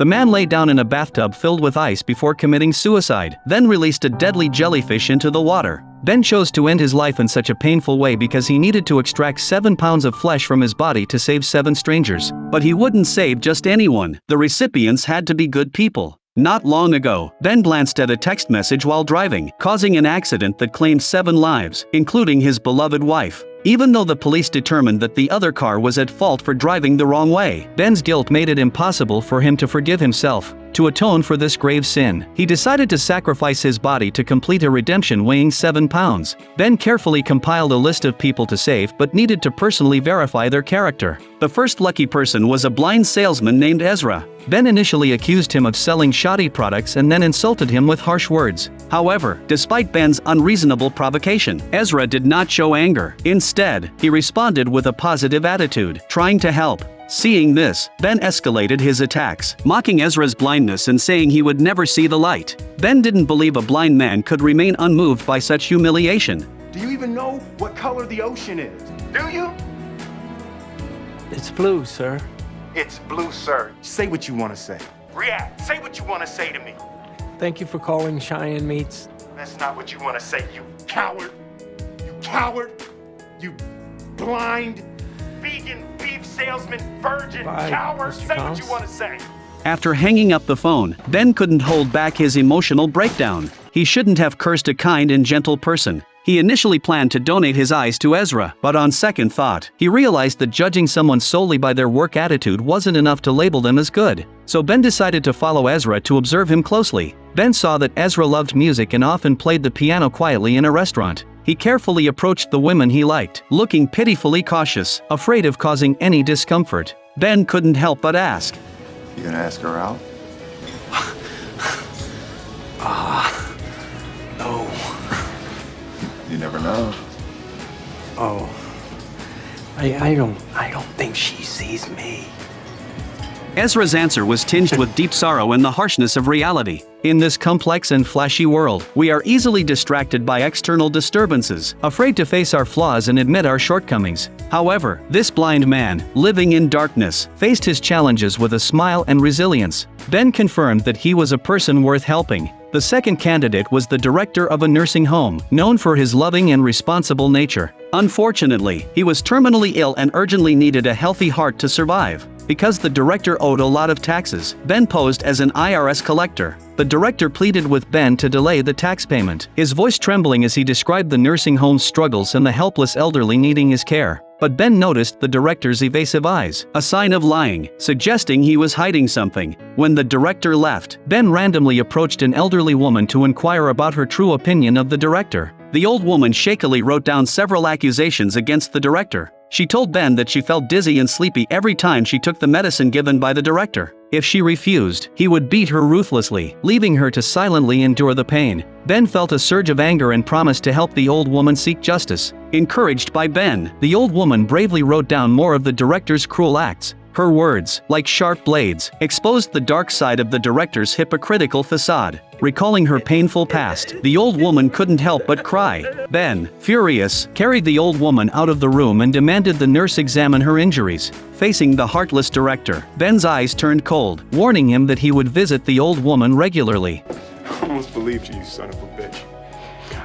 The man lay down in a bathtub filled with ice before committing suicide, then released a deadly jellyfish into the water. Ben chose to end his life in such a painful way because he needed to extract 7 pounds of flesh from his body to save 7 strangers. But he wouldn't save just anyone. The recipients had to be good people. Not long ago, Ben glanced at a text message while driving, causing an accident that claimed 7 lives, including his beloved wife. Even though the police determined that the other car was at fault for driving the wrong way, Ben's guilt made it impossible for him to forgive himself. To atone for this grave sin, he decided to sacrifice his body to complete a redemption weighing 7 pounds. Ben carefully compiled a list of people to save but needed to personally verify their character. The first lucky person was a blind salesman named Ezra. Ben initially accused him of selling shoddy products and then insulted him with harsh words. However, despite Ben's unreasonable provocation, Ezra did not show anger. Instead, he responded with a positive attitude, trying to help. Seeing this, Ben escalated his attacks, mocking Ezra's blindness and saying he would never see the light. Ben didn't believe a blind man could remain unmoved by such humiliation. Do you even know what color the ocean is? Do you? It's blue, sir. It's blue, sir. Say what you want to say. React. Say what you want to say to me. Thank you for calling Cheyenne Meats. That's not what you want to say, you coward. You coward. You blind, vegan, beef salesman, virgin, Bye, coward. Mr. Say Combs. what you want to say. After hanging up the phone, Ben couldn't hold back his emotional breakdown. He shouldn't have cursed a kind and gentle person. He initially planned to donate his eyes to Ezra, but on second thought, he realized that judging someone solely by their work attitude wasn't enough to label them as good. So Ben decided to follow Ezra to observe him closely. Ben saw that Ezra loved music and often played the piano quietly in a restaurant. He carefully approached the women he liked, looking pitifully cautious, afraid of causing any discomfort. Ben couldn't help but ask, You gonna ask her out? No. You never know. Oh. I don't think she sees me. Ezra's answer was tinged with deep sorrow and the harshness of reality. In this complex and flashy world, we are easily distracted by external disturbances, afraid to face our flaws and admit our shortcomings. However, this blind man, living in darkness, faced his challenges with a smile and resilience. Ben confirmed that he was a person worth helping. The second candidate was the director of a nursing home, known for his loving and responsible nature. Unfortunately, he was terminally ill and urgently needed a healthy heart to survive. Because the director owed a lot of taxes, Ben posed as an IRS collector. The director pleaded with Ben to delay the tax payment, his voice trembling as he described the nursing home's struggles and the helpless elderly needing his care. But Ben noticed the director's evasive eyes, a sign of lying, suggesting he was hiding something. When the director left, Ben randomly approached an elderly woman to inquire about her true opinion of the director. The old woman shakily wrote down several accusations against the director. She told Ben that she felt dizzy and sleepy every time she took the medicine given by the director. If she refused, he would beat her ruthlessly, leaving her to silently endure the pain. Ben felt a surge of anger and promised to help the old woman seek justice. Encouraged by Ben, the old woman bravely wrote down more of the director's cruel acts. Her words, like sharp blades, exposed the dark side of the director's hypocritical facade. Recalling her painful past, the old woman couldn't help but cry. Ben, furious, carried the old woman out of the room and demanded the nurse examine her injuries. Facing the heartless director, Ben's eyes turned cold, warning him that he would visit the old woman regularly. I almost believed you, you son of a bitch.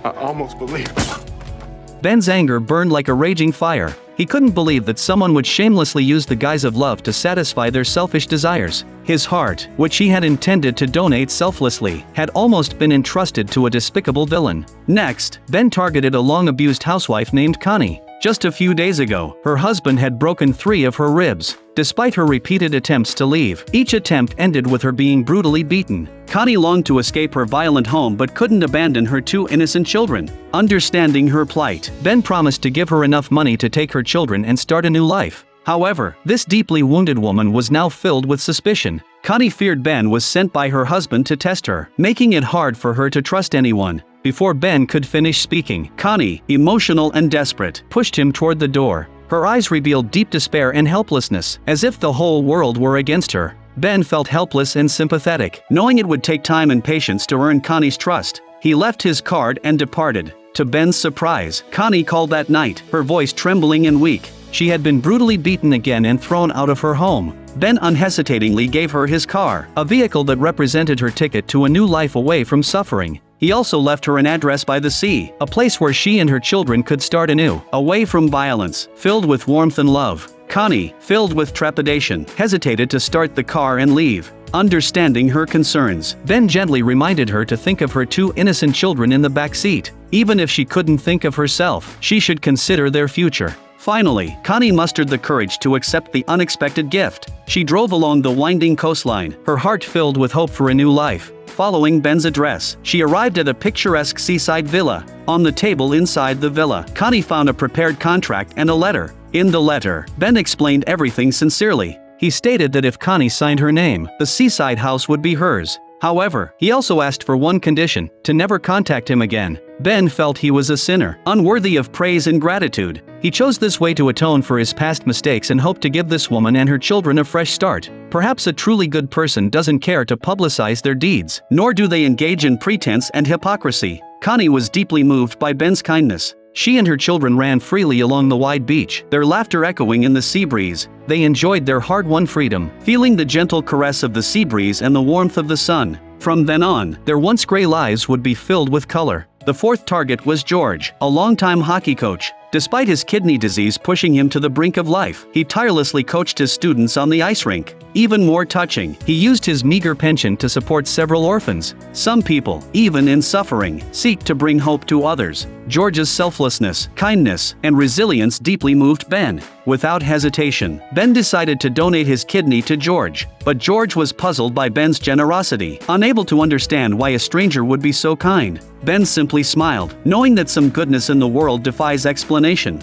I almost believed you. Ben's anger burned like a raging fire. He couldn't believe that someone would shamelessly use the guise of love to satisfy their selfish desires. His heart, which he had intended to donate selflessly, had almost been entrusted to a despicable villain. Next, Ben targeted a long-abused housewife named Connie. Just a few days ago, her husband had broken 3 of her ribs. Despite her repeated attempts to leave, each attempt ended with her being brutally beaten. Connie longed to escape her violent home but couldn't abandon her 2 innocent children. Understanding her plight, Ben promised to give her enough money to take her children and start a new life. However, this deeply wounded woman was now filled with suspicion. Connie feared Ben was sent by her husband to test her, making it hard for her to trust anyone. Before Ben could finish speaking, Connie, emotional and desperate, pushed him toward the door. Her eyes revealed deep despair and helplessness, as if the whole world were against her. Ben felt helpless and sympathetic, knowing it would take time and patience to earn Connie's trust. He left his card and departed. To Ben's surprise, Connie called that night, her voice trembling and weak. She had been brutally beaten again and thrown out of her home. Ben unhesitatingly gave her his car, a vehicle that represented her ticket to a new life away from suffering. He also left her an address by the sea, a place where she and her children could start anew, away from violence, filled with warmth and love. Connie, filled with trepidation, hesitated to start the car and leave. Understanding her concerns, Ben gently reminded her to think of her two innocent children in the back seat. Even if she couldn't think of herself, she should consider their future. Finally, Connie mustered the courage to accept the unexpected gift. She drove along the winding coastline, her heart filled with hope for a new life. Following Ben's address, she arrived at a picturesque seaside villa. On the table inside the villa, Connie found a prepared contract and a letter. In the letter, Ben explained everything sincerely. He stated that if Connie signed her name, the seaside house would be hers. However, he also asked for one condition: to never contact him again. Ben felt he was a sinner, unworthy of praise and gratitude. He chose this way to atone for his past mistakes and hoped to give this woman and her children a fresh start. Perhaps a truly good person doesn't care to publicize their deeds, nor do they engage in pretense and hypocrisy. Connie was deeply moved by Ben's kindness. She and her children ran freely along the wide beach, their laughter echoing in the sea breeze. They enjoyed their hard-won freedom, feeling the gentle caress of the sea breeze and the warmth of the sun. From then on, their once gray lives would be filled with color. The fourth target was George, a longtime hockey coach. Despite his kidney disease pushing him to the brink of life, he tirelessly coached his students on the ice rink. Even more touching, he used his meager pension to support several orphans. Some people, even in suffering, seek to bring hope to others. George's selflessness, kindness, and resilience deeply moved Ben. Without hesitation, Ben decided to donate his kidney to George. But George was puzzled by Ben's generosity, unable to understand why a stranger would be so kind. Ben simply smiled, knowing that some goodness in the world defies explanation.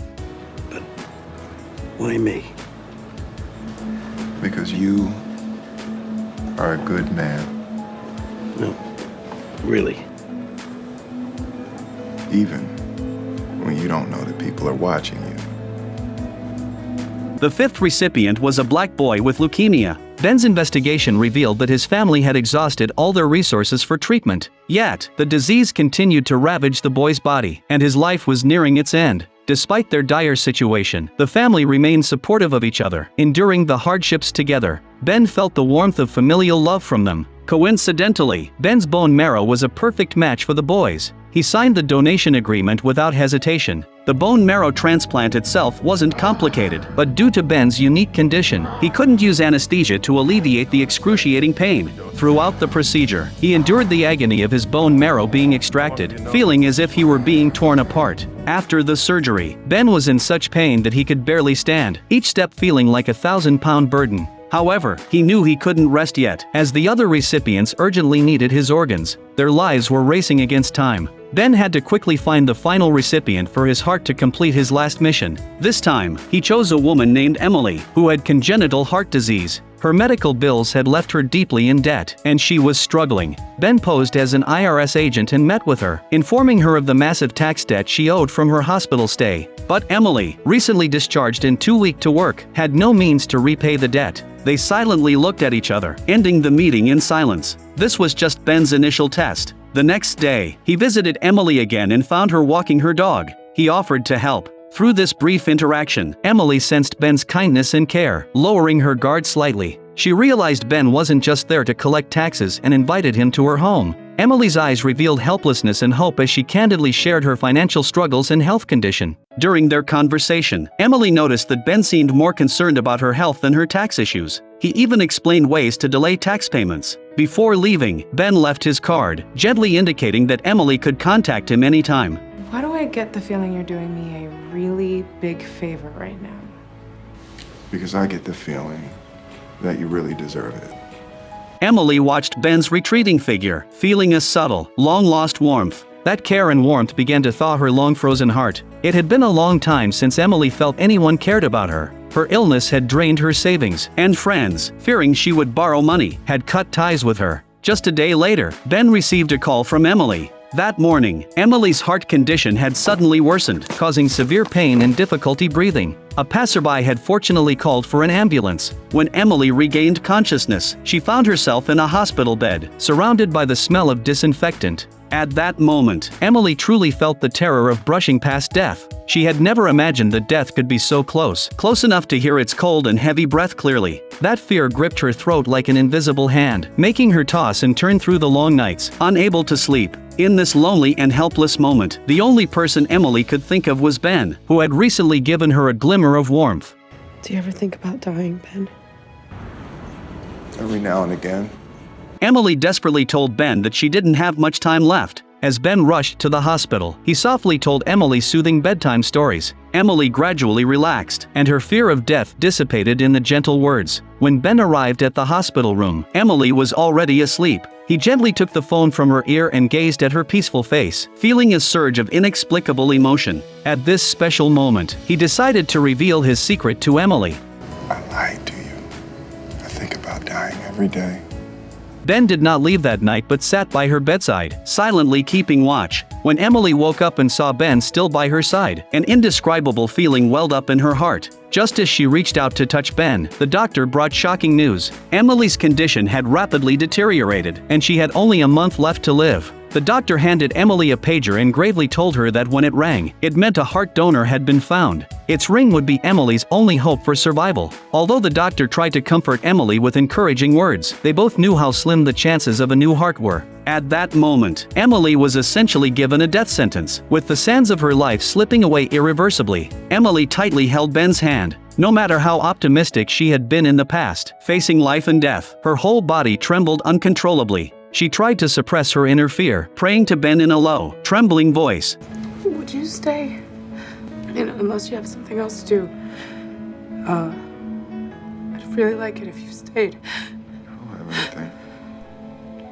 But why me? Because you are a good man, No, really. even when you don't know that people are watching you. The fifth recipient was a black boy with leukemia. Ben's investigation revealed that his family had exhausted all their resources for treatment. Yet, the disease continued to ravage the boy's body, and his life was nearing its end. Despite their dire situation, the family remained supportive of each other, enduring the hardships together. Ben felt the warmth of familial love from them. Coincidentally, Ben's bone marrow was a perfect match for the boys. He signed the donation agreement without hesitation. The bone marrow transplant itself wasn't complicated, but due to Ben's unique condition, he couldn't use anesthesia to alleviate the excruciating pain. Throughout the procedure, he endured the agony of his bone marrow being extracted, feeling as if he were being torn apart. After the surgery, Ben was in such pain that he could barely stand, each step feeling like a 1,000-pound burden. However, he knew he couldn't rest yet, as the other recipients urgently needed his organs. Their lives were racing against time. Ben had to quickly find the final recipient for his heart to complete his last mission. This time, he chose a woman named Emily, who had congenital heart disease. Her medical bills had left her deeply in debt, and she was struggling. Ben posed as an IRS agent and met with her, informing her of the massive tax debt she owed from her hospital stay. But Emily, recently discharged and too weak to work, had no means to repay the debt. They silently looked at each other, ending the meeting in silence. This was just Ben's initial test. The next day, he visited Emily again and found her walking her dog. He offered to help. Through this brief interaction, Emily sensed Ben's kindness and care, lowering her guard slightly. She realized Ben wasn't just there to collect taxes and invited him to her home. Emily's eyes revealed helplessness and hope as she candidly shared her financial struggles and health condition. During their conversation, Emily noticed that Ben seemed more concerned about her health than her tax issues. He even explained ways to delay tax payments. Before leaving, Ben left his card, gently indicating that Emily could contact him anytime. Why do I get the feeling you're doing me a really big favor right now? Because I get the feeling that you really deserve it. Emily watched Ben's retreating figure, feeling a subtle, long-lost warmth. That care and warmth began to thaw her long-frozen heart. It had been a long time since Emily felt anyone cared about her. Her illness had drained her savings, and friends, fearing she would borrow money, had cut ties with her. Just a day later, Ben received a call from Emily. That morning, Emily's heart condition had suddenly worsened, causing severe pain and difficulty breathing. A passerby had fortunately called for an ambulance. When Emily regained consciousness, she found herself in a hospital bed, surrounded by the smell of disinfectant. At that moment, Emily truly felt the terror of brushing past death. She had never imagined that death could be so close enough to hear its cold and heavy breath clearly. That fear gripped her throat like an invisible hand, making her toss and turn through the long nights, unable to sleep. In this lonely and helpless moment, the only person Emily could think of was Ben, who had recently given her a glimmer of warmth. Do you ever think about dying, Ben? Every now and again. Emily desperately told Ben that she didn't have much time left. As Ben rushed to the hospital, he softly told Emily soothing bedtime stories. Emily gradually relaxed, and her fear of death dissipated in the gentle words. When Ben arrived at the hospital room, Emily was already asleep. He gently took the phone from her ear and gazed at her peaceful face, feeling a surge of inexplicable emotion. At this special moment, he decided to reveal his secret to Emily. I lied to you. I think about dying every day. Ben did not leave that night but sat by her bedside, silently keeping watch. When Emily woke up and saw Ben still by her side, an indescribable feeling welled up in her heart. Just as she reached out to touch Ben, the doctor brought shocking news. Emily's condition had rapidly deteriorated, and she had only a month left to live. The doctor handed Emily a pager and gravely told her that when it rang, it meant a heart donor had been found. Its ring would be Emily's only hope for survival. Although the doctor tried to comfort Emily with encouraging words, they both knew how slim the chances of a new heart were. At that moment, Emily was essentially given a death sentence, with the sands of her life slipping away irreversibly. Emily tightly held Ben's hand. No matter how optimistic she had been in the past, facing life and death, her whole body trembled uncontrollably. She tried to suppress her inner fear, praying to Ben in a low, trembling voice. Would you stay? Unless you have something else to do. I'd really like it if you stayed. I don't have anything.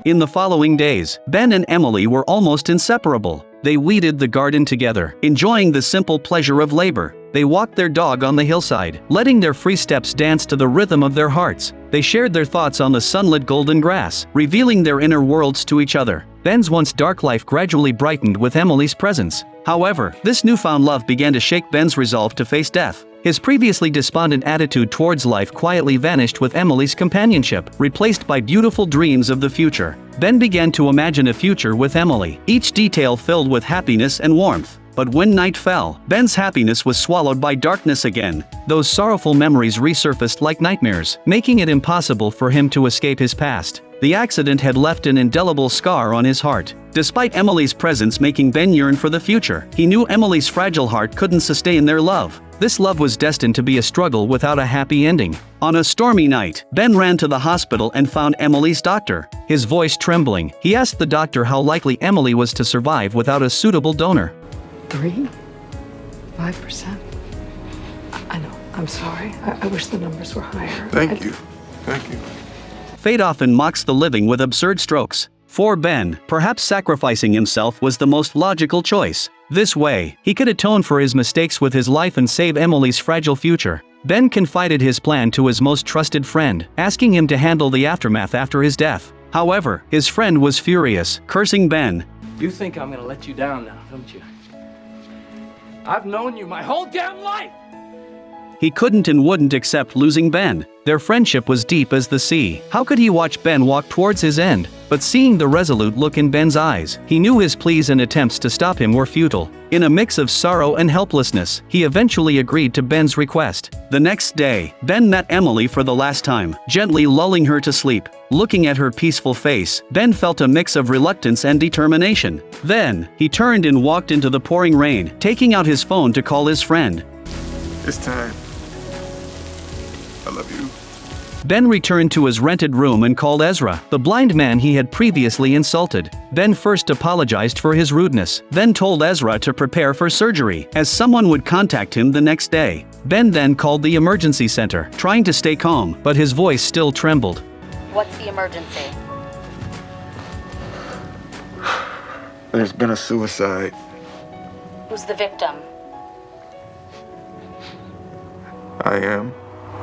In the following days, Ben and Emily were almost inseparable. They weeded the garden together, enjoying the simple pleasure of labor. They walked their dog on the hillside, letting their free steps dance to the rhythm of their hearts. They shared their thoughts on the sunlit golden grass, revealing their inner worlds to each other. Ben's once dark life gradually brightened with Emily's presence. However, this newfound love began to shake Ben's resolve to face death. His previously despondent attitude towards life quietly vanished with Emily's companionship, replaced by beautiful dreams of the future. Ben began to imagine a future with Emily, each detail filled with happiness and warmth. But when night fell, Ben's happiness was swallowed by darkness again. Those sorrowful memories resurfaced like nightmares, making it impossible for him to escape his past. The accident had left an indelible scar on his heart. Despite Emily's presence making Ben yearn for the future, he knew Emily's fragile heart couldn't sustain their love. This love was destined to be a struggle without a happy ending. On a stormy night, Ben ran to the hospital and found Emily's doctor. His voice trembling, he asked the doctor how likely Emily was to survive without a suitable donor. 3? 5%? I know. I'm sorry. I wish the numbers were higher. Thank you. Thank you. Fate often mocks the living with absurd strokes. For Ben, perhaps sacrificing himself was the most logical choice. This way, he could atone for his mistakes with his life and save Emily's fragile future. Ben confided his plan to his most trusted friend, asking him to handle the aftermath after his death. However, his friend was furious, cursing Ben. You think I'm gonna let you down now, don't you? I've known you my whole damn life! He couldn't and wouldn't accept losing Ben. Their friendship was deep as the sea. How could he watch Ben walk towards his end? But seeing the resolute look in Ben's eyes, he knew his pleas and attempts to stop him were futile. In a mix of sorrow and helplessness, he eventually agreed to Ben's request. The next day, Ben met Emily for the last time, gently lulling her to sleep. Looking at her peaceful face, Ben felt a mix of reluctance and determination. Then, he turned and walked into the pouring rain, taking out his phone to call his friend. It's time. I love you. Ben returned to his rented room and called Ezra, the blind man he had previously insulted. Ben first apologized for his rudeness, then told Ezra to prepare for surgery, as someone would contact him the next day. Ben then called the emergency center, trying to stay calm, but his voice still trembled. What's the emergency? There's been a suicide. Who's the victim? I am.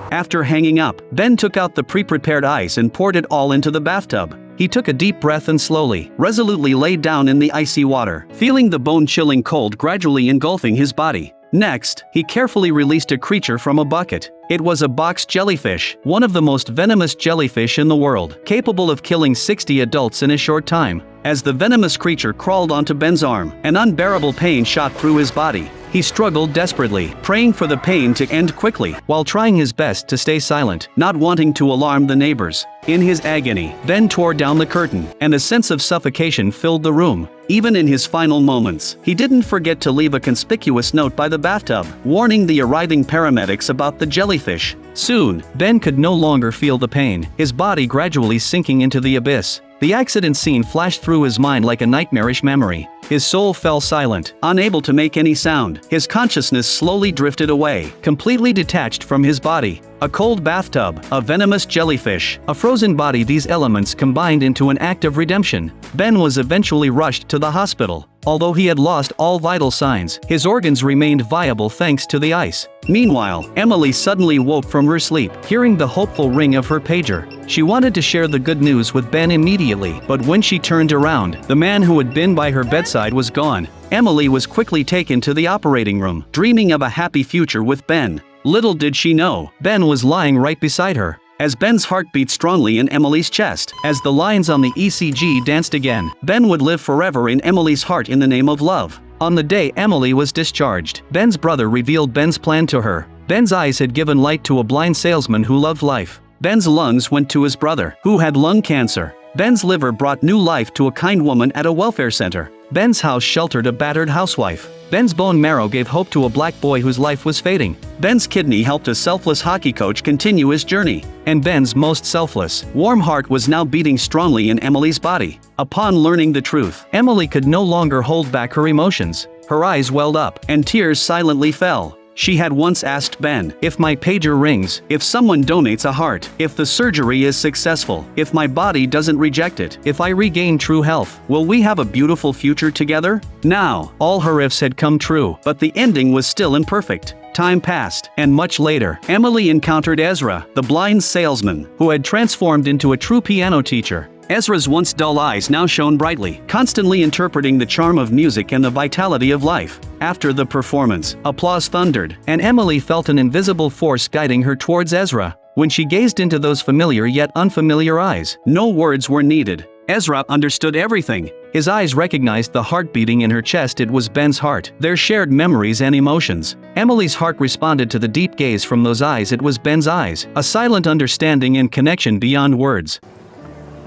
After hanging up, Ben took out the pre-prepared ice and poured it all into the bathtub. He took a deep breath and slowly, resolutely laid down in the icy water, feeling the bone-chilling cold gradually engulfing his body. Next, he carefully released a creature from a bucket. It was a box jellyfish, one of the most venomous jellyfish in the world, capable of killing 60 adults in a short time. as the venomous creature crawled onto Ben's arm. An unbearable pain shot through his body. He struggled desperately, praying for the pain to end quickly, while trying his best to stay silent, not wanting to alarm the neighbors. In his agony, Ben tore down the curtain, and a sense of suffocation filled the room. Even in his final moments, he didn't forget to leave a conspicuous note by the bathtub, warning the arriving paramedics about the jellyfish. Soon, Ben could no longer feel the pain, his body gradually sinking into the abyss. The accident scene flashed through his mind like a nightmarish memory. His soul fell silent, unable to make any sound. His consciousness slowly drifted away, completely detached from his body. A cold bathtub, a venomous jellyfish, a frozen body, these elements combined into an act of redemption. Ben was eventually rushed to the hospital. Although he had lost all vital signs, his organs remained viable thanks to the ice. Meanwhile, Emily suddenly woke from her sleep, hearing the hopeful ring of her pager. She wanted to share the good news with Ben immediately, but when she turned around, the man who had been by her bedside was gone. Emily was quickly taken to the operating room, dreaming of a happy future with Ben. Little did she know, Ben was lying right beside her. As Ben's heart beat strongly in Emily's chest, as the lines on the ECG danced again, Ben would live forever in Emily's heart in the name of love. On the day Emily was discharged, Ben's brother revealed Ben's plan to her. Ben's eyes had given light to a blind salesman who loved life. Ben's lungs went to his brother, who had lung cancer. Ben's liver brought new life to a kind woman at a welfare center. Ben's house sheltered a battered housewife. Ben's bone marrow gave hope to a black boy whose life was fading. Ben's kidney helped a selfless hockey coach continue his journey. And Ben's most selfless, warm heart was now beating strongly in Emily's body. Upon learning the truth, Emily could no longer hold back her emotions. Her eyes welled up, and tears silently fell. She had once asked Ben, "If my pager rings, if someone donates a heart, if the surgery is successful, if my body doesn't reject it, if I regain true health, will we have a beautiful future together?" Now, all her ifs had come true, but the ending was still imperfect. Time passed, and much later, Emily encountered Ezra, the blind salesman, who had transformed into a true piano teacher. Ezra's once dull eyes now shone brightly, constantly interpreting the charm of music and the vitality of life. After the performance, applause thundered, and Emily felt an invisible force guiding her towards Ezra. When she gazed into those familiar yet unfamiliar eyes, no words were needed. Ezra understood everything. His eyes recognized the heart beating in her chest. It was Ben's heart, their shared memories and emotions. Emily's heart responded to the deep gaze from those eyes. It was Ben's eyes, a silent understanding and connection beyond words.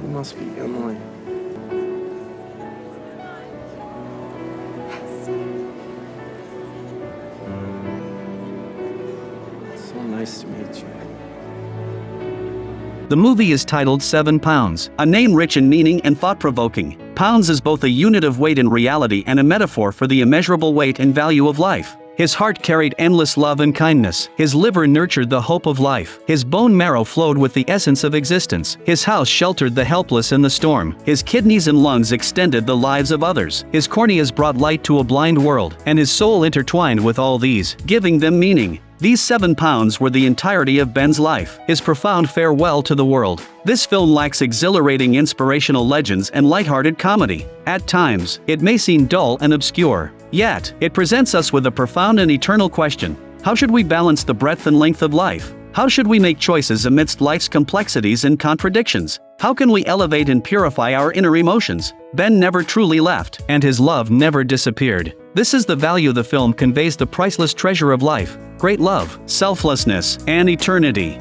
You must be Emily. So nice to meet you. The movie is titled 7 Pounds, a name rich in meaning and thought-provoking. Pounds is both a unit of weight in reality and a metaphor for the immeasurable weight and value of life. His heart carried endless love and kindness. His liver nurtured the hope of life. His bone marrow flowed with the essence of existence. His house sheltered the helpless in the storm. His kidneys and lungs extended the lives of others. His corneas brought light to a blind world, and his soul intertwined with all these, giving them meaning. These 7 pounds were the entirety of Ben's life, his profound farewell to the world. This film lacks exhilarating inspirational legends and lighthearted comedy. At times, it may seem dull and obscure. Yet, it presents us with a profound and eternal question. How should we balance the breadth and length of life? How should we make choices amidst life's complexities and contradictions? How can we elevate and purify our inner emotions? Ben never truly left, and his love never disappeared. This is the value the film conveys: the priceless treasure of life, great love, selflessness, and eternity.